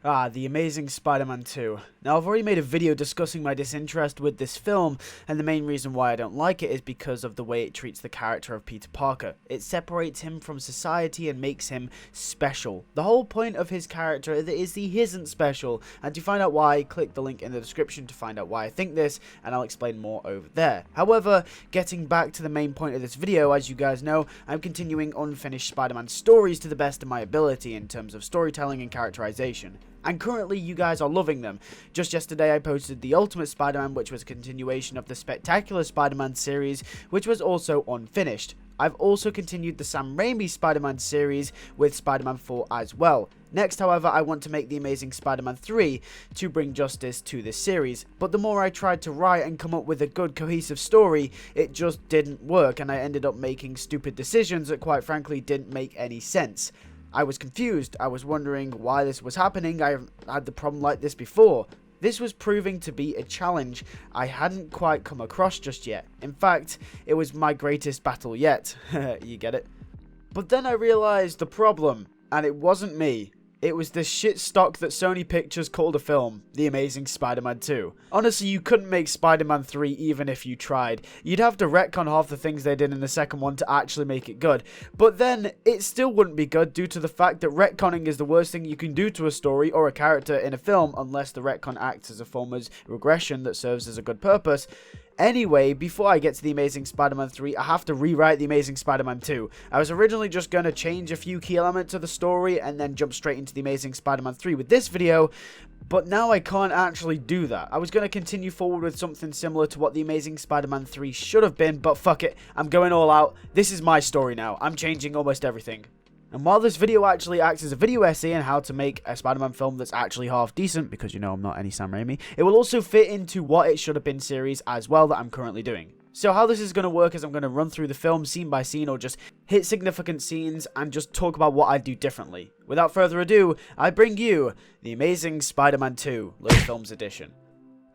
The Amazing Spider-Man 2. Now, I've already made a video discussing my disinterest with this film, and the main reason why I don't like it is because of the way it treats the character of Peter Parker. It separates him from society and makes him special. The whole point of his character is he isn't special, and to find out why, click the link in the description to find out why I think this, and I'll explain more over there. However, getting back to the main point of this video, as you guys know, I'm continuing unfinished Spider-Man stories to the best of my ability in terms of storytelling and characterization. And currently you guys are loving them. Just yesterday I posted The Ultimate Spider-Man, which was a continuation of the Spectacular Spider-Man series, which was also unfinished. I've also continued the Sam Raimi Spider-Man series with Spider-Man 4 as well. Next, however, I want to make The Amazing Spider-Man 3 to bring justice to this series, but the more I tried to write and come up with a good cohesive story, it just didn't work, and I ended up making stupid decisions that quite frankly didn't make any sense. I was confused. I was wondering why this was happening. I haven't had the problem like this before. This was proving to be a challenge I hadn't quite come across just yet. In fact, it was my greatest battle yet. You get it? But then I realized the problem, and it wasn't me. It was the shit stock that Sony Pictures called a film, The Amazing Spider-Man 2. Honestly, you couldn't make Spider-Man 3 even if you tried. You'd have to retcon half the things they did in the second one to actually make it good. But then, it still wouldn't be good due to the fact that retconning is the worst thing you can do to a story or a character in a film unless the retcon acts as a form of regression that serves as a good purpose. Anyway, before I get to The Amazing Spider-Man 3, I have to rewrite The Amazing Spider-Man 2. I was originally just going to change a few key elements of the story and then jump straight into The Amazing Spider-Man 3 with this video, but now I can't actually do that. I was going to continue forward with something similar to what The Amazing Spider-Man 3 should have been, but fuck it, I'm going all out. This is my story now. I'm changing almost everything. And while this video actually acts as a video essay on how to make a Spider-Man film that's actually half decent, because you know I'm not any Sam Raimi, it will also fit into what it should have been series as well that I'm currently doing. So how this is going to work is I'm going to run through the film scene by scene or just hit significant scenes and just talk about what I'd do differently. Without further ado, I bring you The Amazing Spider-Man 2, LewisFilms edition.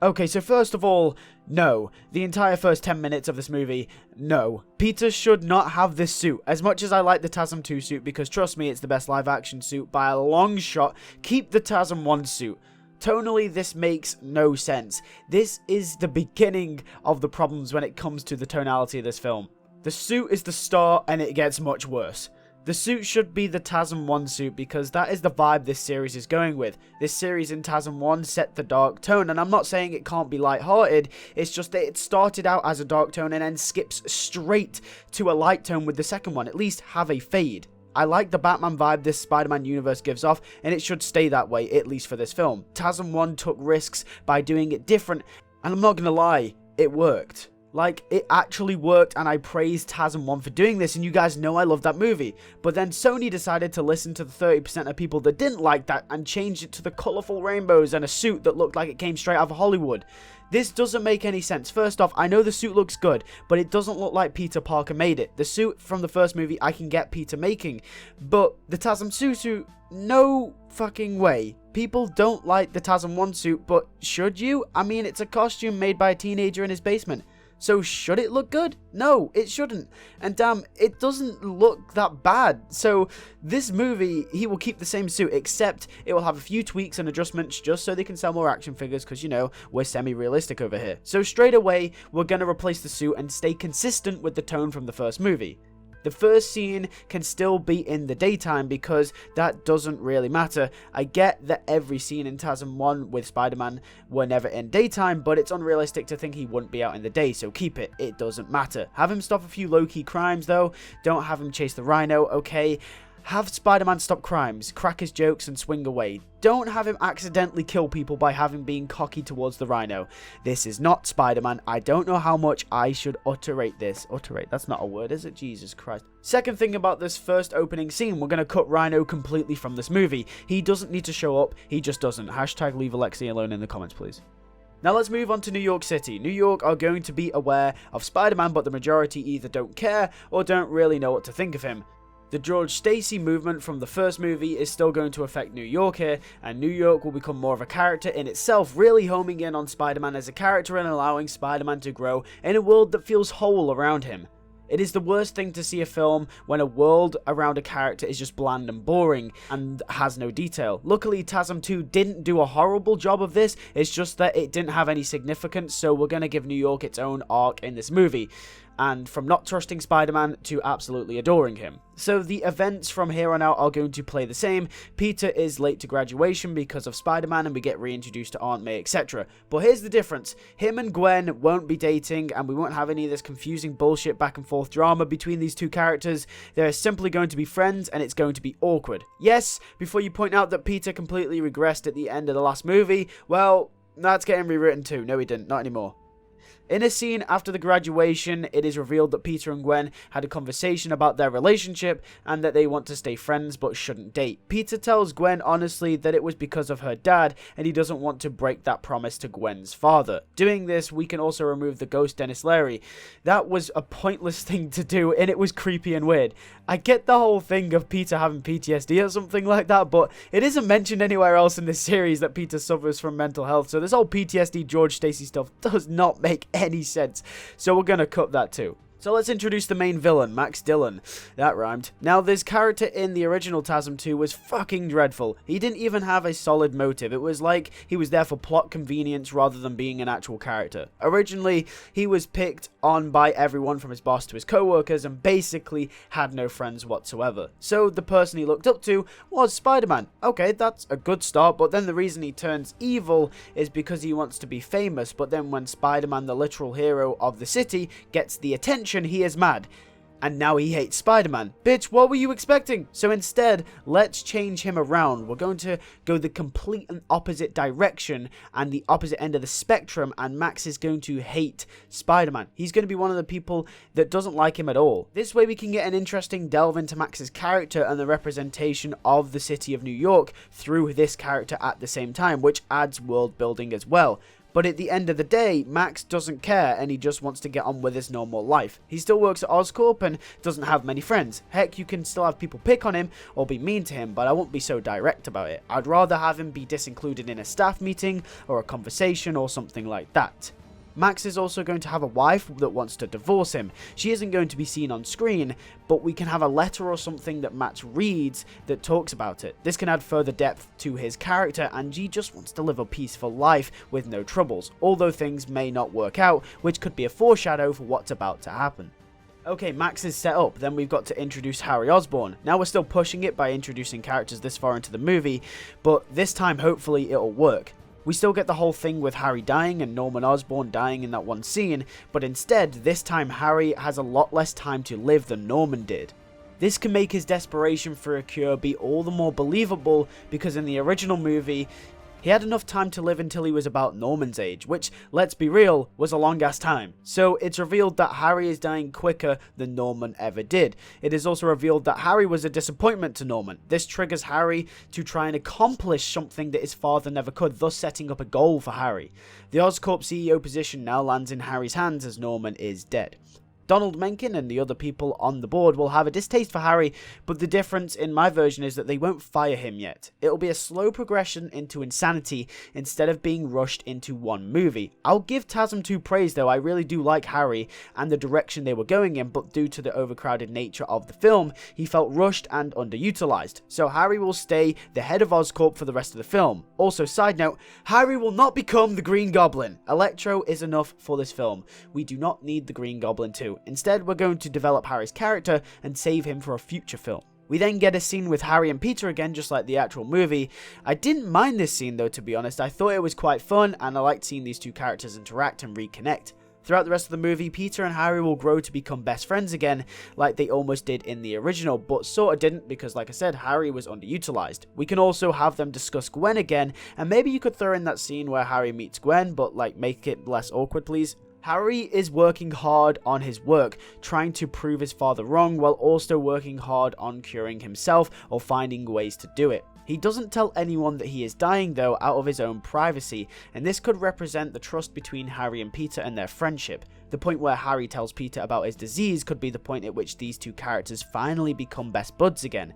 Okay, so first of all, no. The entire first 10 minutes of this movie, no. Peter should not have this suit. As much as I like the TASM 2 suit, because trust me, it's the best live action suit by a long shot, keep the TASM 1 suit. Tonally, this makes no sense. This is the beginning of the problems when it comes to the tonality of this film. The suit is the start, and it gets much worse. The suit should be the TASM 1 suit because that is the vibe this series is going with. This series in TASM 1 set the dark tone, and I'm not saying it can't be lighthearted, it's just that it started out as a dark tone and then skips straight to a light tone with the second one. At least have a fade. I like the Batman vibe this Spider-Man universe gives off, and it should stay that way, at least for this film. TASM 1 took risks by doing it different, and I'm not gonna lie, it worked. Like, it actually worked, and I praised TASM 1 for doing this, and you guys know I love that movie. But then Sony decided to listen to the 30% of people that didn't like that and changed it to the colourful rainbows and a suit that looked like it came straight out of Hollywood. This doesn't make any sense. First off, I know the suit looks good, but it doesn't look like Peter Parker made it. The suit from the first movie I can get Peter making, but the TASM 2 suit, no fucking way. People don't like the TASM 1 suit, but should you? I mean, it's a costume made by a teenager in his basement. So should it look good? No, it shouldn't. And damn, it doesn't look that bad. So this movie, he will keep the same suit, except it will have a few tweaks and adjustments just so they can sell more action figures because, you know, we're semi-realistic over here. So straight away, we're going to replace the suit and stay consistent with the tone from the first movie. The first scene can still be in the daytime because that doesn't really matter. I get that every scene in TASM 1 with Spider-Man were never in daytime, but it's unrealistic to think he wouldn't be out in the day, so keep it. It doesn't matter. Have him stop a few low-key crimes, though. Don't have him chase the Rhino, okay? Have Spider-Man stop crimes, crack his jokes, and swing away. Don't have him accidentally kill people by having been cocky towards the Rhino. This is not Spider-Man. I don't know how much I should utterate this. Utterate, that's not a word, is it? Jesus Christ. Second thing about this first opening scene, we're going to cut Rhino completely from this movie. He doesn't need to show up. He just doesn't. Hashtag leave Alexi alone in the comments, please. Now let's move on to New York City. New York are going to be aware of Spider-Man, but the majority either don't care or don't really know what to think of him. The George Stacy movement from the first movie is still going to affect New York here, and New York will become more of a character in itself, really homing in on Spider-Man as a character and allowing Spider-Man to grow in a world that feels whole around him. It is the worst thing to see a film when a world around a character is just bland and boring and has no detail. Luckily, TASM 2 didn't do a horrible job of this, it's just that it didn't have any significance, so we're gonna give New York its own arc in this movie. And from not trusting Spider-Man to absolutely adoring him. So the events from here on out are going to play the same. Peter is late to graduation because of Spider-Man and we get reintroduced to Aunt May, etc. But here's the difference. Him and Gwen won't be dating and we won't have any of this confusing bullshit back and forth drama between these two characters. They're simply going to be friends and it's going to be awkward. Yes, before you point out that Peter completely regressed at the end of the last movie, well, that's getting rewritten too. No, he didn't. Not anymore. In a scene after the graduation, it is revealed that Peter and Gwen had a conversation about their relationship and that they want to stay friends but shouldn't date. Peter tells Gwen honestly that it was because of her dad and he doesn't want to break that promise to Gwen's father. Doing this, we can also remove the ghost Dennis Leary. That was a pointless thing to do and it was creepy and weird. I get the whole thing of Peter having PTSD or something like that, but it isn't mentioned anywhere else in this series that Peter suffers from mental health, so this whole PTSD George Stacy stuff does not make any sense, so we're gonna cut that too. So let's introduce the main villain, Max Dillon. That rhymed. Now, this character in the original TASM 2 was fucking dreadful. He didn't even have a solid motive. It was like he was there for plot convenience rather than being an actual character. Originally, he was picked on by everyone from his boss to his co-workers and basically had no friends whatsoever. So the person he looked up to was Spider-Man. Okay, that's a good start, but then the reason he turns evil is because he wants to be famous, but then when Spider-Man, the literal hero of the city, gets the attention, he is mad. And now he hates Spider-Man. Bitch, what were you expecting? So instead, let's change him around. We're going to go the complete and opposite direction and the opposite end of the spectrum, and Max is going to hate Spider-Man. He's going to be one of the people that doesn't like him at all. This way we can get an interesting delve into Max's character and the representation of the city of New York through this character at the same time, which adds world building as well. But at the end of the day, Max doesn't care and he just wants to get on with his normal life. He still works at Oscorp and doesn't have many friends. Heck, you can still have people pick on him or be mean to him, but I won't be so direct about it. I'd rather have him be disincluded in a staff meeting or a conversation or something like that. Max is also going to have a wife that wants to divorce him. She isn't going to be seen on screen, but we can have a letter or something that Max reads that talks about it. This can add further depth to his character, and he just wants to live a peaceful life with no troubles, although things may not work out, which could be a foreshadow for what's about to happen. Okay, Max is set up, then we've got to introduce Harry Osborn. Now we're still pushing it by introducing characters this far into the movie, but this time hopefully it'll work. We still get the whole thing with Harry dying and Norman Osborn dying in that one scene, but instead, this time Harry has a lot less time to live than Norman did. This can make his desperation for a cure be all the more believable because in the original movie, he had enough time to live until he was about Norman's age, which, let's be real, was a long ass time. So it's revealed that Harry is dying quicker than Norman ever did. It is also revealed that Harry was a disappointment to Norman. This triggers Harry to try and accomplish something that his father never could, thus setting up a goal for Harry. The Oscorp CEO position now lands in Harry's hands as Norman is dead. Donald Mencken and the other people on the board will have a distaste for Harry, but the difference in my version is that they won't fire him yet. It'll be a slow progression into insanity instead of being rushed into one movie. I'll give TASM 2 praise though, I really do like Harry and the direction they were going in, but due to the overcrowded nature of the film, he felt rushed and underutilized. So Harry will stay the head of Oscorp for the rest of the film. Also, side note, Harry will not become the Green Goblin. Electro is enough for this film. We do not need the Green Goblin too. Instead, we're going to develop Harry's character and save him for a future film. We then get a scene with Harry and Peter again, just like the actual movie. I didn't mind this scene though, to be honest. I thought it was quite fun and I liked seeing these two characters interact and reconnect. Throughout the rest of the movie, Peter and Harry will grow to become best friends again, like they almost did in the original, but sorta didn't because, like I said, Harry was underutilized. We can also have them discuss Gwen again, and maybe you could throw in that scene where Harry meets Gwen, but like make it less awkward, please. Harry is working hard on his work, trying to prove his father wrong while also working hard on curing himself or finding ways to do it. He doesn't tell anyone that he is dying though, out of his own privacy, and this could represent the trust between Harry and Peter and their friendship. The point where Harry tells Peter about his disease could be the point at which these two characters finally become best buds again.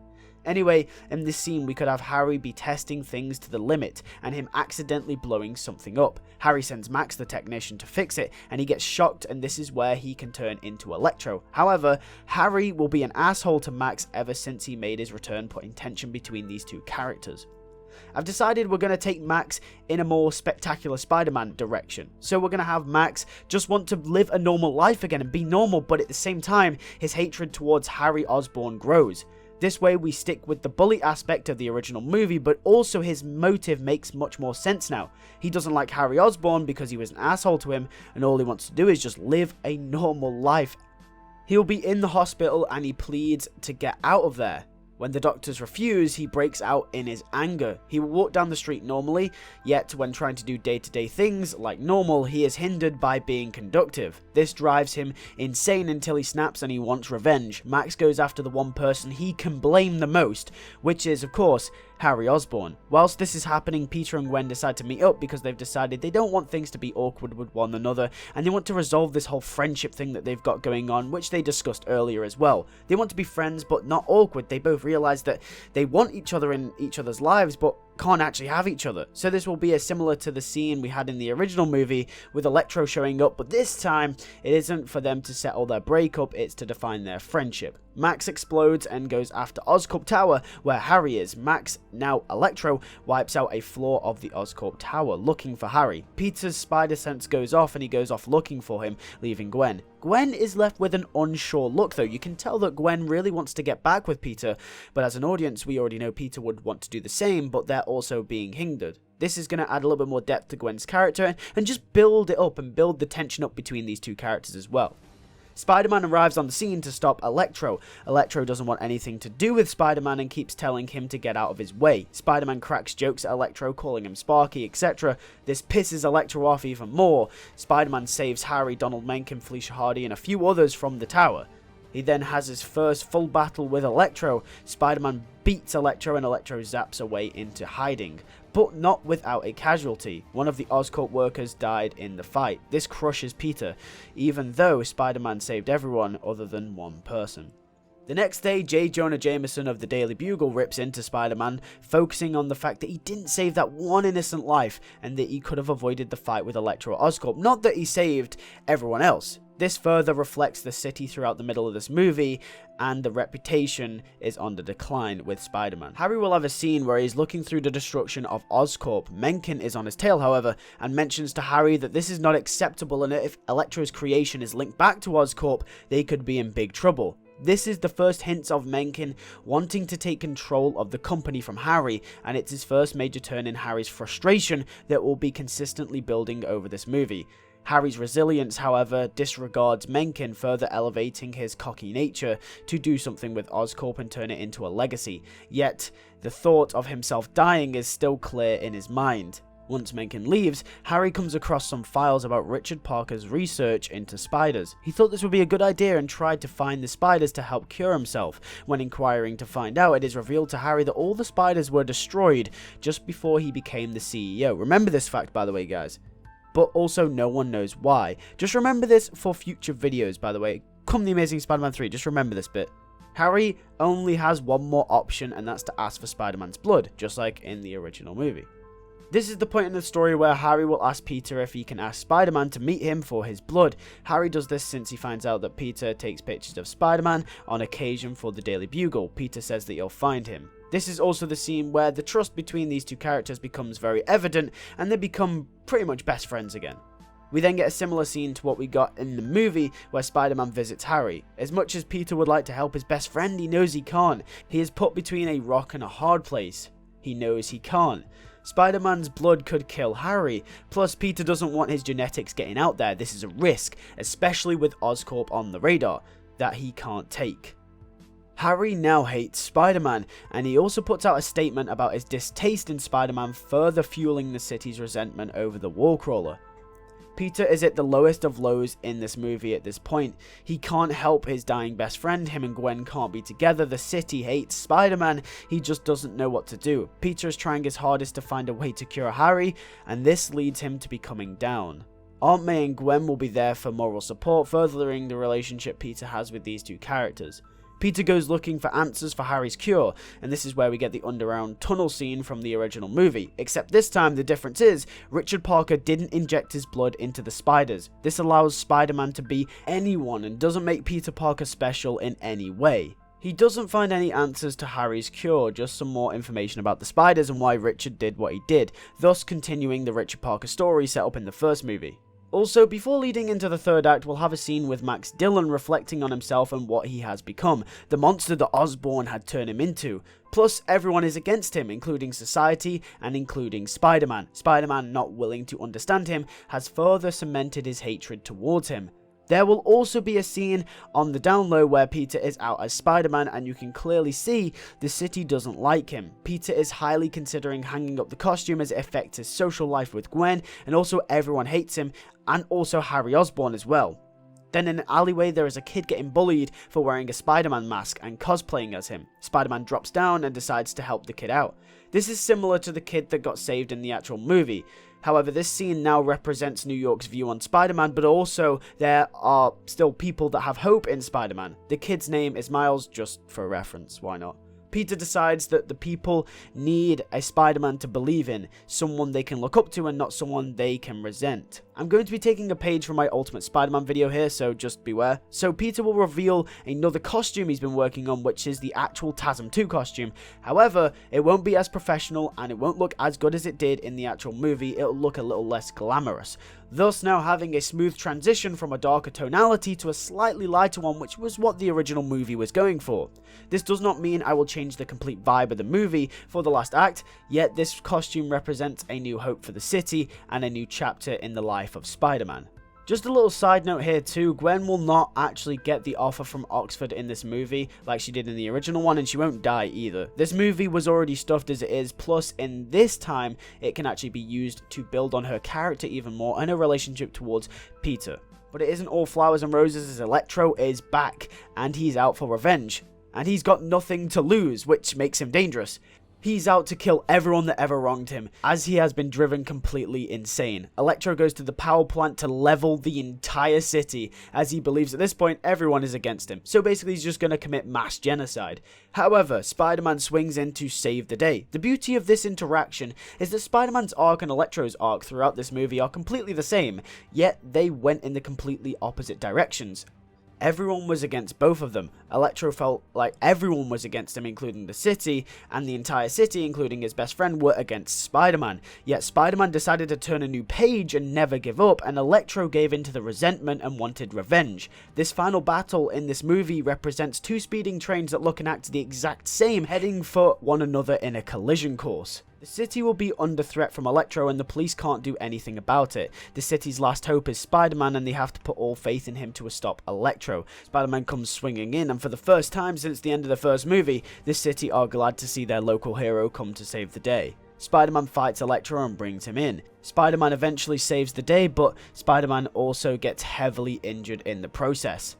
Anyway, in this scene we could have Harry be testing things to the limit and him accidentally blowing something up. Harry sends Max the technician to fix it and he gets shocked, and this is where he can turn into Electro. However, Harry will be an asshole to Max ever since he made his return, putting tension between these two characters. I've decided we're going to take Max in a more spectacular Spider-Man direction. So we're going to have Max just want to live a normal life again and be normal, but at the same time, his hatred towards Harry Osborn grows. This way we stick with the bully aspect of the original movie, but also his motive makes much more sense now. He doesn't like Harry Osborn because he was an asshole to him, and all he wants to do is just live a normal life. He'll be in the hospital and he pleads to get out of there. When the doctors refuse, he breaks out in his anger. He will walk down the street normally, yet when trying to do day-to-day things like normal, he is hindered by being conductive. This drives him insane until he snaps and he wants revenge. Max goes after the one person he can blame the most, which is, of course, Harry Osborn. Whilst this is happening, Peter and Gwen decide to meet up because they've decided they don't want things to be awkward with one another, and they want to resolve this whole friendship thing that they've got going on, which they discussed earlier as well. They want to be friends but not awkward. They both realize that they want each other in each other's lives but can't actually have each other. So this will be similar to the scene we had in the original movie with Electro showing up, but this time it isn't for them to settle their breakup, it's to define their friendship. Max explodes and goes after Oscorp Tower where Harry is. Max, now Electro, wipes out a floor of the Oscorp Tower looking for Harry. Peter's spider sense goes off and he goes off looking for him, leaving Gwen. Gwen is left with an unsure look though. You can tell that Gwen really wants to get back with Peter, but as an audience we already know Peter would want to do the same, but they're also being hindered. This is going to add a little bit more depth to Gwen's character and just build it up and build the tension up between these two characters as well. Spider-Man arrives on the scene to stop Electro. Electro doesn't want anything to do with Spider-Man and keeps telling him to get out of his way. Spider-Man cracks jokes at Electro, calling him Sparky, etc. This pisses Electro off even more. Spider-Man saves Harry, Donald Mencken, Felicia Hardy, and a few others from the tower. He then has his first full battle with Electro. Spider-Man beats Electro and Electro zaps away into hiding, but not without a casualty. One of the Oscorp workers died in the fight. This crushes Peter, even though Spider-Man saved everyone other than one person. The next day, J. Jonah Jameson of the Daily Bugle rips into Spider-Man, focusing on the fact that he didn't save that one innocent life and that he could have avoided the fight with Electro or Oscorp, not that he saved everyone else. This further reflects the city throughout the middle of this movie, and the reputation is on the decline with Spider-Man. Harry will have a scene where he's looking through the destruction of Oscorp. Mencken is on his tail, however, and mentions to Harry that this is not acceptable and that if Electro's creation is linked back to Oscorp, they could be in big trouble. This is the first hints of Mencken wanting to take control of the company from Harry, and it's his first major turn in Harry's frustration that will be consistently building over this movie. Harry's resilience, however, disregards Mencken, further elevating his cocky nature to do something with Oscorp and turn it into a legacy. Yet, the thought of himself dying is still clear in his mind. Once Mencken leaves, Harry comes across some files about Richard Parker's research into spiders. He thought this would be a good idea and tried to find the spiders to help cure himself. When inquiring to find out, it is revealed to Harry that all the spiders were destroyed just before he became the CEO. Remember this fact, by the way, guys. But also no one knows why. Just remember this for future videos, by the way. Come The Amazing Spider-Man 3, just remember this bit. Harry only has one more option, and that's to ask for Spider-Man's blood, just like in the original movie. This is the point in the story where Harry will ask Peter if he can ask Spider-Man to meet him for his blood. Harry does this since he finds out that Peter takes pictures of Spider-Man on occasion for the Daily Bugle. Peter says that he'll find him. This is also the scene where the trust between these two characters becomes very evident and they become pretty much best friends again. We then get a similar scene to what we got in the movie where Spider-Man visits Harry. As much as Peter would like to help his best friend, he knows he can't. He is put between a rock and a hard place. He knows he can't. Spider-Man's blood could kill Harry, plus Peter doesn't want his genetics getting out there. This is a risk, especially with Oscorp on the radar, that he can't take. Harry now hates Spider-Man, and he also puts out a statement about his distaste in Spider-Man, further fueling the city's resentment over the Wallcrawler. Peter is at the lowest of lows in this movie at this point. He can't help his dying best friend, him and Gwen can't be together, the city hates Spider-Man, he just doesn't know what to do. Peter is trying his hardest to find a way to cure Harry, and this leads him to be coming down. Aunt May and Gwen will be there for moral support, furthering the relationship Peter has with these two characters. Peter goes looking for answers for Harry's cure, and this is where we get the underground tunnel scene from the original movie, except this time the difference is Richard Parker didn't inject his blood into the spiders. This allows Spider-Man to be anyone and doesn't make Peter Parker special in any way. He doesn't find any answers to Harry's cure, just some more information about the spiders and why Richard did what he did, thus continuing the Richard Parker story set up in the first movie. Also, before leading into the third act, we'll have a scene with Max Dillon reflecting on himself and what he has become, the monster that Osborn had turned him into. Plus, everyone is against him, including society and including Spider-Man. Spider-Man, not willing to understand him, has further cemented his hatred towards him. There will also be a scene on the down low where Peter is out as Spider-Man and you can clearly see the city doesn't like him. Peter is highly considering hanging up the costume as it affects his social life with Gwen, and also everyone hates him, and also Harry Osborn as well. Then in an alleyway there is a kid getting bullied for wearing a Spider-Man mask and cosplaying as him. Spider-Man drops down and decides to help the kid out. This is similar to the kid that got saved in the actual movie. However, this scene now represents New York's view on Spider-Man, but also there are still people that have hope in Spider-Man. The kid's name is Miles, just for reference, why not? Peter decides that the people need a Spider-Man to believe in, someone they can look up to and not someone they can resent. I'm going to be taking a page from my Ultimate Spider-Man video here, so just beware. So Peter will reveal another costume he's been working on, which is the actual TASM 2 costume. However, it won't be as professional and it won't look as good as it did in the actual movie, it'll look a little less glamorous. Thus now having a smooth transition from a darker tonality to a slightly lighter one, which was what the original movie was going for. This does not mean I will change the complete vibe of the movie for the last act, yet this costume represents a new hope for the city and a new chapter in the life of Spider-Man. Just a little side note here too, Gwen will not actually get the offer from Oxford in this movie like she did in the original one, and she won't die either. This movie was already stuffed as it is, plus in this time it can actually be used to build on her character even more and her relationship towards Peter. But it isn't all flowers and roses as Electro is back and he's out for revenge. And he's got nothing to lose, which makes him dangerous. He's out to kill everyone that ever wronged him, as he has been driven completely insane. Electro goes to the power plant to level the entire city, as he believes at this point everyone is against him. So basically he's just going to commit mass genocide. However, Spider-Man swings in to save the day. The beauty of this interaction is that Spider-Man's arc and Electro's arc throughout this movie are completely the same, yet they went in the completely opposite directions. Everyone was against both of them. Electro felt like everyone was against him, including the city, and the entire city, including his best friend, were against Spider-Man. Yet Spider-Man decided to turn a new page and never give up, and Electro gave in to the resentment and wanted revenge. This final battle in this movie represents two speeding trains that look and act the exact same, heading for one another in a collision course. The city will be under threat from Electro and the police can't do anything about it. The city's last hope is Spider-Man and they have to put all faith in him to stop Electro. Spider-Man comes swinging in and for the first time since the end of the first movie, the city are glad to see their local hero come to save the day. Spider-Man fights Electro and brings him in. Spider-Man eventually saves the day, but Spider-Man also gets heavily injured in the process.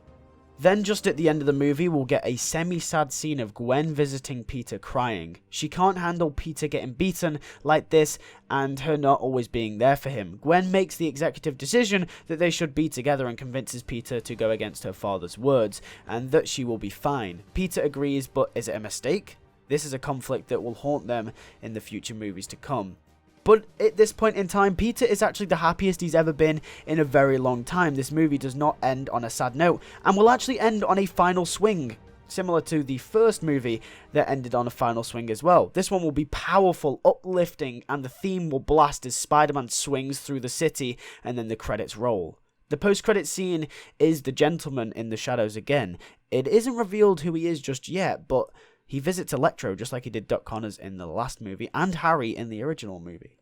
Then just at the end of the movie, we'll get a semi-sad scene of Gwen visiting Peter crying. She can't handle Peter getting beaten like this and her not always being there for him. Gwen makes the executive decision that they should be together and convinces Peter to go against her father's words and that she will be fine. Peter agrees, but is it a mistake? This is a conflict that will haunt them in the future movies to come. But at this point in time, Peter is actually the happiest he's ever been in a very long time. This movie does not end on a sad note and will actually end on a final swing, similar to the first movie that ended on a final swing as well. This one will be powerful, uplifting, and the theme will blast as Spider-Man swings through the city and then the credits roll. The post-credit scene is the gentleman in the shadows again. It isn't revealed who he is just yet, but he visits Electro just like he did Doc Connors in the last movie and Harry in the original movie.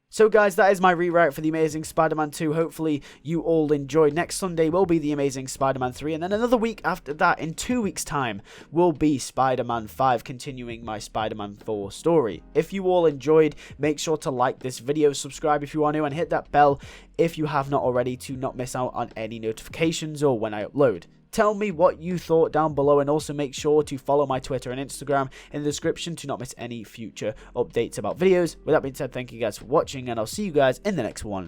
So guys, that is my rewrite for The Amazing Spider-Man 2. Hopefully you all enjoyed. Next Sunday will be The Amazing Spider-Man 3. And then another week after that, in 2 weeks' time, will be Spider-Man 5, continuing my Spider-Man 4 story. If you all enjoyed, make sure to like this video, subscribe if you are new, and hit that bell if you have not already to not miss out on any notifications or when I upload. Tell me what you thought down below, and also make sure to follow my Twitter and Instagram in the description to not miss any future updates about videos. With that being said, thank you guys for watching, and I'll see you guys in the next one.